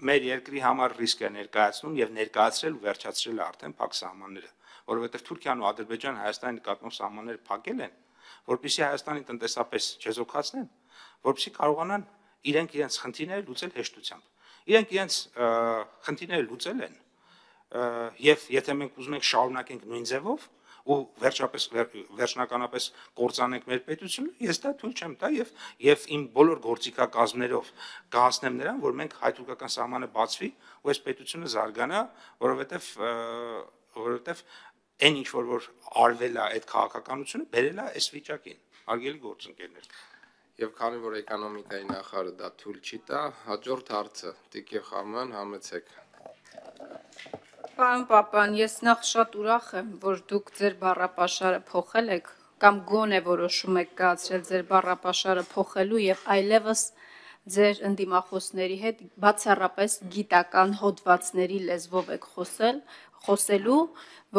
մեր երկրի համար ռիսկ է ներկայացնում եւ ներկայացրել ու վերջացրել է արդեն փակ սահմանները, որովհետեւ Թուրքիան ու Ադրբեջանը Հայաստանի նկատմամբ սահմանները փակել են, որպեսզի Հայաստանի տնտեսապես չեզոքացնեն, որպեսզի կարողանան իրենց խնդիրները լուծել հեշտությամբ։ Իրենք իրենց խնդիրները լուծել են եւ եթե մենք ուզում ենք շարունակենք նույն ձևով ու վերջնականապես կործանենք մեր պետությունը, ես դա թույլ չեմ տա եւ իմ բոլոր գործիքակազմներով կհասնեմ նրան, որ մենք հայ-թուրքական սահմանը բացվի ու այս պետությունը զարգանա, որովհետեւ այն ինչ որ արվել է այդ քաղաքականությունը, բերել է այս վիճակին, հարգելի գործընկերներ։ Եվ քանի որ էկոնոմիկայի նախարարը դա թույլ չի տա, հաջորդ հարցը Տիկին Խաման, համեցեք։ Պարոն Պապյան, ես նախ շատ ուրախ եմ, որ դուք ձեր բառապաշարը փոխել եք կամ գոնե որոշում եք կայացրել ձեր բառապաշարը փոխելու եւ այլևս ձեր ընդդիմախոսների հետ բացառապես գիտական հոդվածների լեզվով եք խոսելու,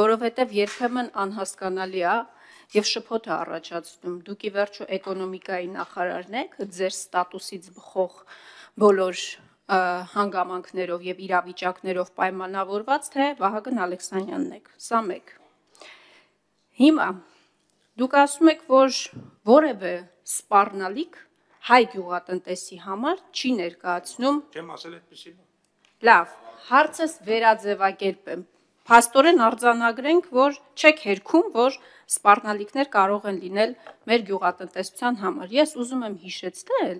որովհետեւ երբեմն անհասկանալի է եւ շփոթ է առաջացնում։ Դուք ի վերջո էկոնոմիկայի նախարարն եք, ձեր ստատուսից բխող բոլոր հանգամանքներով եւ իրավիճակներով պայմանավորված, թե Վահագն Ալեքսանյանն եք։ Սա մեկ։ Հիմա դուք ասում եք, որ որևէ սպառնալիք հայ գյուղատնտեսի համար չի ներկայացնում։ Չեմ ասել այդպեսի։ Լավ, հարցս վերաձևակերպեմ։ Փաստորեն արձանագրենք, որ չեք հերքում, որ սպառնալիքներ կարող են լինել մեր գյուղատնտեսության համար։ Ես ուզում եմ հիշեցնել,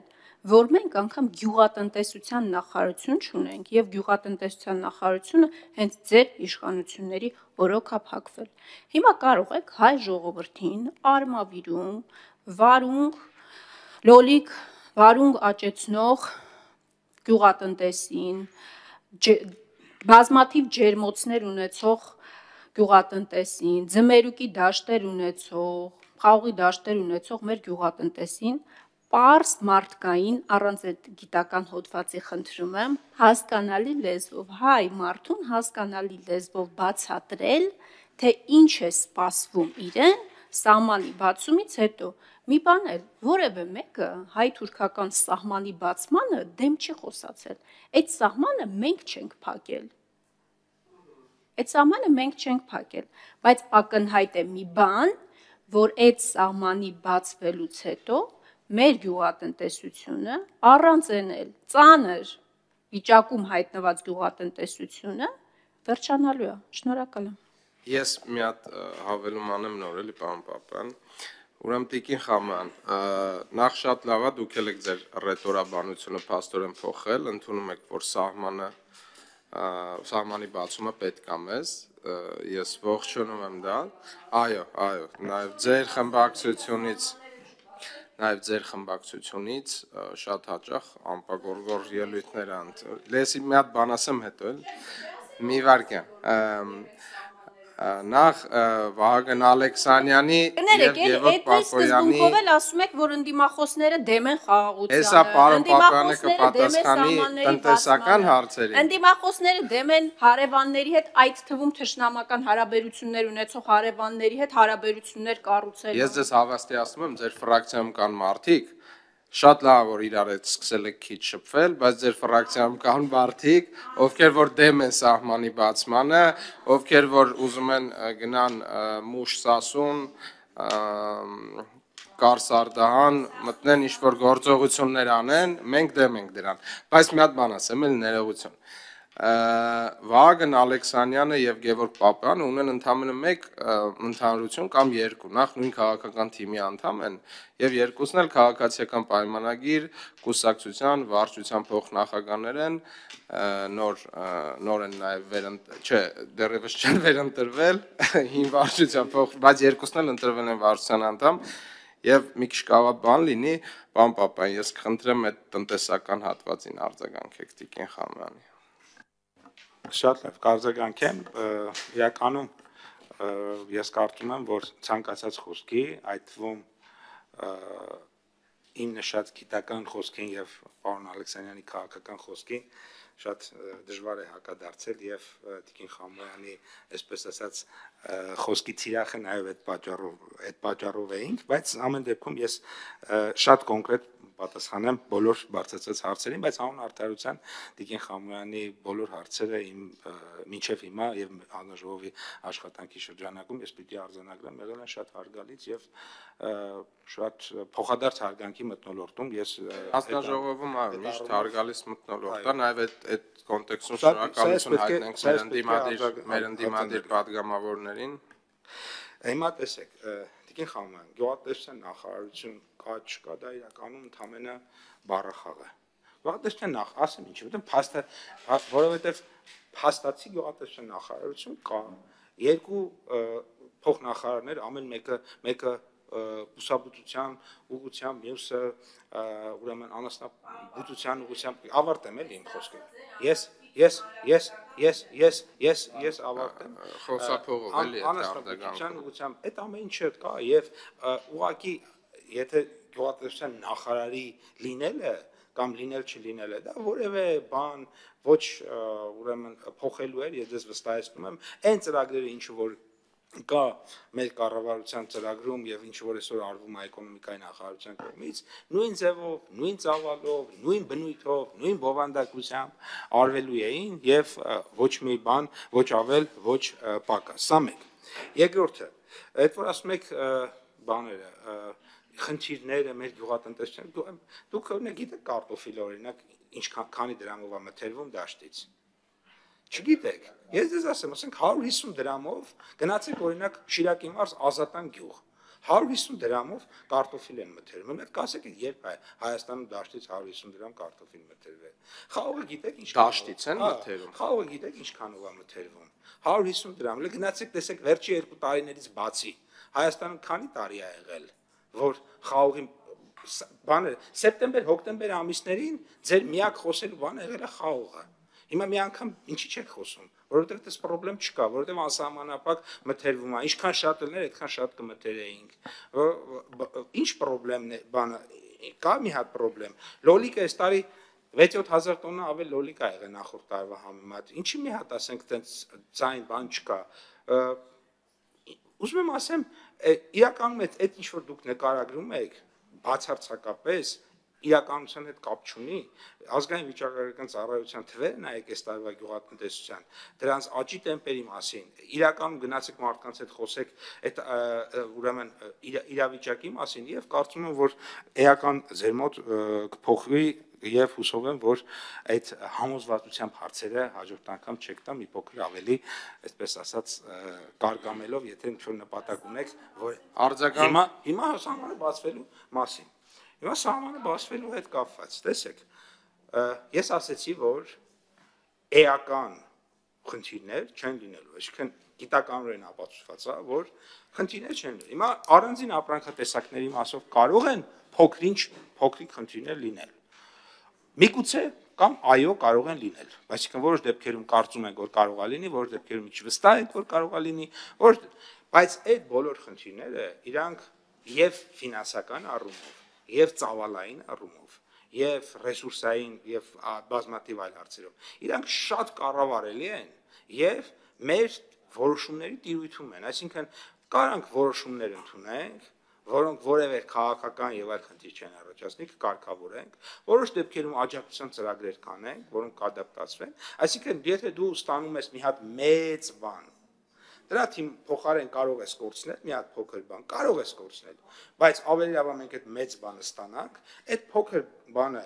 որ մենք անգամ գյուղատնտեսության նախարարություն չունենք եւ գյուղատնտեսության նախարարությունը հենց ձեր իշխանությունների օրոք է փակվել։ Հիմա կարող եք հայ ժողովրդին արմավիրում, լոլիկ վարունգ աճեցնող գյուղատնտեսին, բազմաթիվ ջերմոցներ ունեցող գյուղատնտեսին, ձմերուկի դաշտեր ունեցող, խաղողի դաշտեր ունեցող մեր գյուղատնտեսին պարզ մարդկային առանց այդ գիտական հոդվածի խնդրում եմ հասկանալի լեզվով հայ մարդուն հասկանալի լեզվով բացատրել, թե ինչ է սպասվում իրեն սահմանի բացումից հետո։ Մի բան էլ, որևէ մեկը հայ-թուրքական սահմանի բացմանը դեմ չի խոսացել։ Այդ սահմանը մենք չենք փակել։ Բայց ակնհայտ է մի բան, որ այդ սահմանի բացվելուց հետո մեր գյուղատնտեսությունը առանձնել ծանր վիճակում հայտնված գյուղատնտեսությունը վերջանալու է։ Շնորհակալ եմ։ Ես մի հատ հավելում անեմ նոր էլի պարոն Պապյան։ Ուրեմն Տիկին Խաման, նախ շատ լավ է դուք եք ձեր ռետորաբանությունը փաստորեն փոխել, ընդունում եք, որ սահմանի բացումը պետք է մեզ, ես ողջունում եմ դա։ Այո, նաև ձեր խմբակցությունից շատ հաճախ անպագորգոր ելույթներ են։ Լեսի մի հատ բան ասեմ հետո էլ։ Մի վարքյան։ Նախ Վահագն Ալեքսանյանի եւ Գևորգ Պապոյանի սկզբունքով ասում եք, որ ընդդիմախոսները դեմ են խաղաղությանը։ Հեսա պարոն Պապյանը կպատասխանի տնտեսական հարցերին։ Ընդդիմախոսները դեմ են հարևանների հետ, այդ թվում թշնամական հարաբերություններ ունեցող հարևանների հետ հարաբերություններ կառուցել։ Ես ձեզ հավաստիացնում եմ, ձեր ֆրակցիայում կան մարդիկ, շատ լավ որ իրար հետ սկսել եք քիչ շփվել, բայց ձեր ֆրակցիայում կան մարդիկ, ովքեր որ դեմ են սահմանի բացմանը, ովքեր որ ուզում են գնան Մուշ Սասուն, Կարսարդահան, մտնեն ինչ-որ գործողություններ անեն, մենք դեմ ենք դրան, բայց մի հատ բան ասեմ էլ ներողություն։ Վահագն Ալեքսանյանը եւ Գևորգ Պապյանը ունեն ընդամենը մեկ ընդհանրություն կամ երկու, նախ նույն քաղաքական թիմի անդամ են եւ երկուսն էլ քաղաքացիական պայմանագիր, կուսակցության, վարչության փոխնախագահներ են, նոր են նաեւ դեռևս չեն վերընտրվել, հին վարչության բայց երկուսն էլ ընտրվել են վարչության անդամ եւ մի քիչ կավա բան լինի, պարոն Պապյան, ես կխնդրեմ այդ տնտեսական հատվածին արձագանքեք Տիկին Խամյանի։ Շատ լավ, կարձագանքեմ, իրականում ես կարծում եմ, որ ցանկացած խոսքի, այդ թվում իմ նշած գիտական խոսքին եւ պարոն Ալեքսանյանի քաղաքական խոսքին շատ դժվար է հակադարձել եւ Տիկին Խամոյանի, այսպես ասած, խոսքի թիրախը նաեւ այդ պատճառով էինք, բայց ամեն դեպքում ես շատ կոնկրետ պատասխանեմ բոլոր բարձրացած հարցերին, բայց անուն արդարության Տիկին Խամոյանի բոլոր հարցերը իմ մինչև հիմա եւ հանրաժողովի աշխատանքի շրջանակում ես պիտի արձանագրեմ, եղել են շատ հարգալից եւ շատ փոխադարձ հարգանքի մթնոլորտում ես հանրաժողովում միշտ հարգալից մթնոլորտ կա, նաեւ այդ կոնտեքստում շնորհակալություն հայտնենք մեր ընդդիմադիր падգամավորներին։ Հիմա տեսեք, Տիկին Խամոյան, գյուղատնտեսության նախարարություն կա չկա, դա իրականում ընդամենը բառախաղ է։ Գյուղատնտեսության ասեմ ինչի, որովհետև փաստացի գյուղատնտեսության նախարարություն կա, երկու փոխնախարարներ, ամեն մեկը բուսաբուծության ուղղությամբ, մյուսը ուրեմն անասնաբուծության ուղղությամբ ավարտեմ էլի իմ խոսքը։ Ես ավարտեմ խոսափողով էլի անասնաբուծության ուղղությամբ այդ ամեն ինչը կա եւ ուղղակի եթե գյուղատնտեսության նախարարի լինելը կամ լինել չլինելը դա որևէ բան ոչ ուրեմն փոխելու էր, ես դες վստահեցնում եմ այն ծրագրերը ինչ որ կա մեր կառավարության ծրագրում եւ ինչ որ այսօր արվում է էկոնոմիկայի նախարարության կողմից նույն ձևով, նույն ծավալով, նույն բնույթով, նույն բովանդակությամբ արվելու էին եւ ոչ մի բան, ոչ ավել, ոչ պակաս։ Սա մեկ։ Երկրորդը, այդ որ ասում եք բաները, խնդիրները մեր գյուղատնտեսության, դուք օրինակ գիտեք կարտոֆիլը օրինակ ինչքան քանի դրամով է մթերվում դաշտից։ Չգիտեք, ես դες ասեմ, ասենք 150 դրամով գնացեք օրինակ Շիրակի մարզ Ազատան գյուղ 150 դրամով կարտոֆիլ են մթերվում, այդ կասեք երբ է Հայաստանում դաշտից 150 դրամ կարտոֆիլ մթերվել։ Խաղողը գիտեք ինչ դաշտից են մթերվում։ Խաղողը գիտեք ինչքանով է մթերվում 150 դրամ։ Գնացեք տեսեք վերջի 2 տարիներից բացի Հայաստանում քանի տարի է եղել, որ խաղողի բանը սեպտեմբեր-հոկտեմբեր ամիսներին ձեր միակ խոսելու բանը եղել է խաղողը։ Հիմա մի անգամ ինչի չեք խոսում, որովհետև դες պրոբլեմ չկա, որովհետև անսահմանափակ մթերվում է, ինչքան շատ ելներ, այդքան շատ կմթերեինք։ Ինչ պրոբլեմն է, բանը կա մի հատ պրոբլեմ։ Լոլիկը այս տարի 6-7 հազար տոննա ավել լոլիկ ա եղել նախորդ տարվա համեմատ։ Ինչի մի հատ ասենք տենց ձայն բան չկա։ Ուզում եմ ասեմ, իրականում այդ ինչ որ դուք նկարագրում եք, բացարձակապես իրականության հետ կապ չունի, ազգային վիճակագրական ծառայության թվերը նայեք այս տարվա գյուղատնտեսության, դրանց աճի տեմպերի մասին, իրականում գնացեք մարդկանց հետ խոսեք այդ ուրեմն իրավիճակի մասին եւ կարծում եմ, որ էական ձեր մոտ կփոխվի եւ հուսով եմ, որ այդ համոզվածությամբ հարցերը հաջորդ անգամ չեք տա մի փոքր ավելի, այսպես ասած, կարգամելով, եթե ինչ-որ նպատակ ունեք, որ արձագանք հիմա սահմանը բացվելու մասին։ Հիմա սահմանը բացվելու հետ կապված, տեսեք, ես ասեցի, որ էական խնդիրներ չեն լինելու, այսինքն գիտականորեն ապացուցված է, որ խնդիրներ չեն լինելու։ Հիմա առանձին ապրանքատեսակների մասով կարող են փոքրիկ խնդիրներ լինել։ Միգուցե կամ այո կարող են լինել, այսինքն որոշ դեպքերում կարծում ենք, որ կարող է լինի, որոշ դեպքերում չվստահ ենք, որ կարող է լինի, բայց այդ բոլոր խնդիրները իրանք եւ ֆինանսական առումով եւ ծավալային առումով եւ ռեսուրսային եւ բազմաթիվ այլ հարցերով իրանք շատ կառավարելի են եւ մեր որոշումների տիրույթում են, այսինքն կարանք որոշումներ ընդունենք, որոնք որևէ քաղաքական եւ այլ խնդիր չեն առաջացնի, կարգավորենք, որոշ դեպքերում աջակցության ծրագրեր կանենք, որոնք կադապտացվեն, այսինքն եթե դու ստանում ես մի հատ մեծ բան, դրա փոխարեն կարող ես կորցնել մի հատ փոքր բան, կարող ես կորցնել, բայց ավելի լավ է մենք այդ մեծ բանը ստանանք, այդ փոքր բանը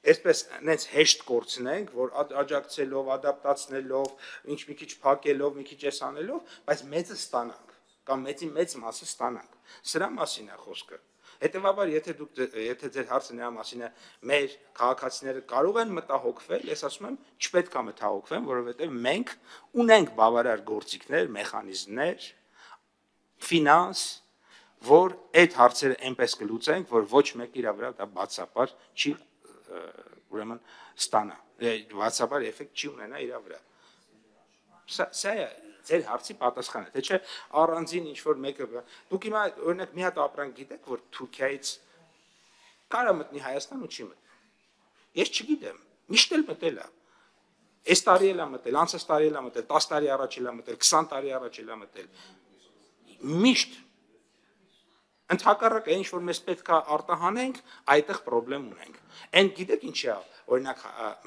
այսպես նենց հեշտ կորցնենք, որ աջակցելով, ադապտացնելով, ինչ մի քիչ փակելով, մի քիչ էսանելով, բայց մեծը ստանանք, կամ մեծի մեծ մասը ստանանք։ Սրա մասին է խոսքը։ Հետևաբար, եթե ձեր հարցը նրա մասին է, մեր քաղաքացիները կարող են մտահոգվել, ես ասում եմ, չպետք է մտահոգվեն, որովհետև մենք ունենք բավարար գործիքներ, մեխանիզմներ, ֆինանս, որ այդ հարցերը այնպես կլուծենք, որ ոչ մեկ իր վրա դա բացապար չի ուրեմն ստանա, բացապար էֆեկտ չի ունենա իր վրա։ Սա է ձեր հարցի պատասխանը, թե չէ առանձին ինչ որ մեկը դուք հիմա օրինակ մի հատ ապրանք գիտեք, որ Թուրքիայից կարա մտնի Հայաստան ու չի մտնի։ Ես չգիտեմ, միշտ էլ մտել է։ Այս տարի էլ է մտել, անցած տարի էլ է մտել, 10 տարի առաջ էլ է մտել, 20 տարի առաջ էլ է մտել։ Միշտ ընդհակառակը ինչ որ մեզ պետք է արտահանենք, այդտեղ խնդրեմ ունենք։ Այն գիտեք ինչի է, օրինակ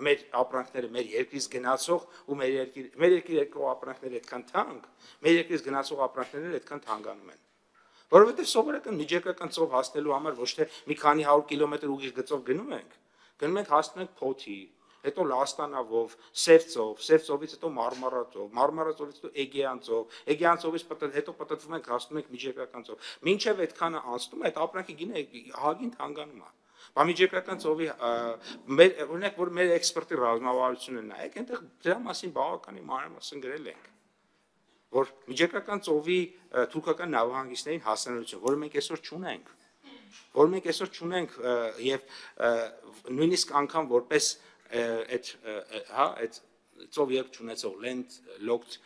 մեր ապրանքները մեր երկրից գնացող ու մեր երկրի ապրանքները այդքան թանկ, մեր երկրից գնացող ապրանքներն այդքան թանկանում են։ Որովհետև սովորական միջակայական ծով հասնելու համար ոչ թե մի քանի 100 կիլոմետր ուղիղ գծով գնում ենք հասնում ենք Փոթի, հետո Լաստանավով, Սև ծովից հետո Մարմարա ծովից հետո Էգեյան ծովից հետո պատտվում ենք հասնում ենք միջակայական ծով։ Մինչև այդքանը անցնում այդ ապրանքի գինը ահագին թանկանում է։ Բա միջակայական ծովի օրինակ որ մեր էքսպերտի ռազմավարությունը նայեք, այնտեղ դրա մասին բավականին մանրամասն գրել ենք, որ միջակայական ծովի թուրքական նավահանգիստներին հասանելիություն, որը մենք այսօր չունենք, եւ նույնիսկ անգամ որպես այդ ծով երբ չունեցող land locked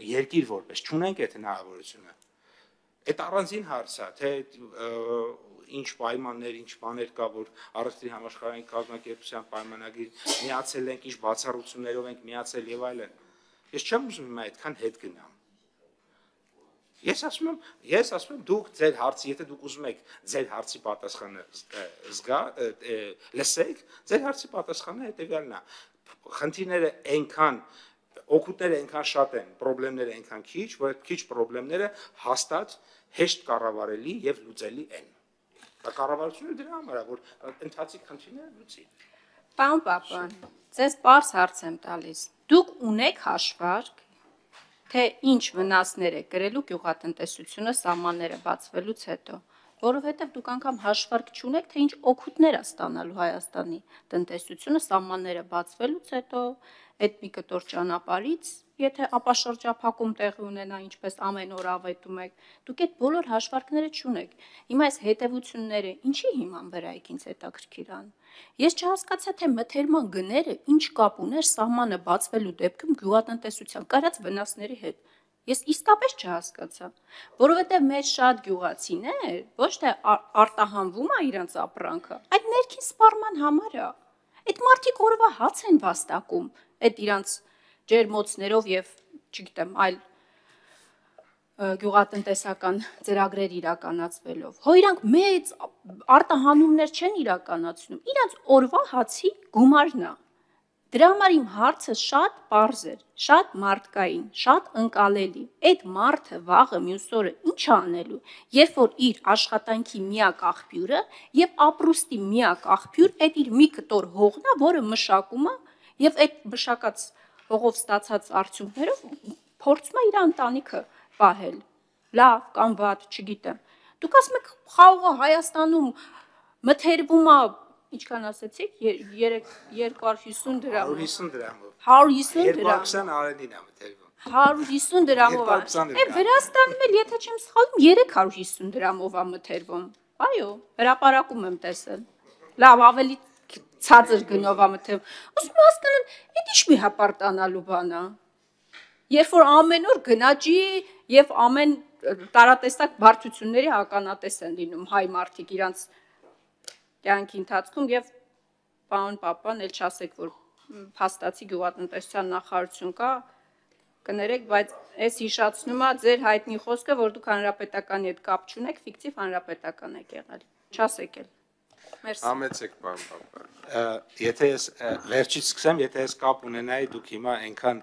երկիր որպես չունենք այդ հնարավորությունը։ Այդ առանձին հարց է, թե ինչ պայմաններ, ինչ բաներ կա, որ առևտրի համաշխարհային կազմակերպության պայմանագիր միացել ենք, ինչ բացառություններով ենք միացել եւ այլն։ Ես չեմ ուզում հիմա այդքան հետ գնամ։ Ես ասում եմ դուք ձեր հարցի, եթե դուք ուզում եք ձեր հարցի պատասխանը լսեք, ձեր հարցի պատասխանը հետեւյալն է։ Խնդիրները այնքան օգուտները այնքան շատ են, խնդիրները այնքան քիչ, որ այդ քիչ խնդիրները հաստատ հեշտ կառավարելի եւ լուծելի են։ Կառավարությունը դրա համար է, որ ընթացիկ խնդիրները լուծի։ Պարոն Պապյան, ձեզ պարզ հարց եմ տալիս։ Դուք ունեք հաշվարկ, թե ինչ վնասներ է կրելու գյուղատնտեսությունը սահմանները բացվելուց հետո, որովհետև դուք անգամ հաշվարկ չունեք, թե ինչ օգուտներ է ստանալու Հայաստանի տնտեսությունը սահմանները բացվելուց հետո, այդ մի կտոր ճանապարհից, եթե ապաշրջափակում տեղի ունենա, ինչպես ամեն օր ավետում եք, դուք այդ բոլոր հաշվարկները չունեք։ Հիմա այս հետևությունները ինչի հիման վրա եք ինձ հետաքրքիր ան։ Ես չհասկացա, թե մթերման գները ինչ կապ ուներ սահմանը բացվելու դեպքում գյուղատնտեսության կարած վնասների հետ։ Ես իսկապես չհասկացա, որովհետև մեր շատ գյուղացիներ ոչ թե արտահանվում է իրենց ապրանքը, այդ ներքին սպառման համար է։ Այդ մարդիկ օրվա հաց են վաստակում, այդ իրանց ջերմոցներով եւ, չգիտեմ, այլ գյուղատնտեսական ծրագրեր իրականացվելով։ Հո իրանք մեծ արտահանումներ չեն իրականացնում, իրանց օրվա հացի գումարն է։ Դրա համար իմ հարցը շատ պարզ էր, շատ մարդկային, շատ ընկալելի։ Այդ մարդը վաղը մյուս օրը ինչ է անելու, երբ որ իր աշխատանքի միակ աղբյուրը եւ ապրուստի միակ աղբյուր այդ իր մի կտոր հողն է, որը մշակում է եւ այդ մշակած հողով ստացած արդյունքներով փորձում է իր ընտանիքը պահել։ Լավ կամ վատ, չգիտեմ։ Դուք ասում եք խաղողը Հայաստանում մթերվում է, ինչքան ասեցիք, 250 դրամ։ 150 դրամով։ 150 դրամ։ 220 արենին է մթերվում։ 150 դրամով։ Է Վրաստանում էլ, եթե չեմ սխալվում, 350 դրամով է մթերվում։ Այո, հրապարակում եմ տեսել։ Լավ, ավելի ցածր գնով է մթերվում։ Ոսում հասկանան, այդ ինչ մի հապարտանալու բան է։ Երբ որ ամեն օր գնաճի եւ ամեն տարատեսակ բարդությունների ականատես են լինում հայ մարդիկ իրանց կյանքի ընթացքում եւ պարոն Պապյան, էլ չասեք, որ փաստացի գյուղատնտեսության նախարարություն կա, կներեք, բայց այս հիշացնում է ձեր հայտնի խոսքը, որ դուք հանրապետականի հետ կապ չունեք, ֆիկտիվ հանրապետական եք եղել։ Չասեք էլ։ Մերսի։ Համեցեք, պարոն Պապյան։ Եթե ես վերջից սկսեմ, եթե ես կապ ունենայի, դուք հիմա այնքան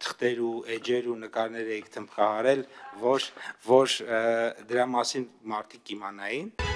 թղթեր ու էջեր ու նկարներ եք թմբկահարել, որ դրա մասին մարդիկ կիմանային։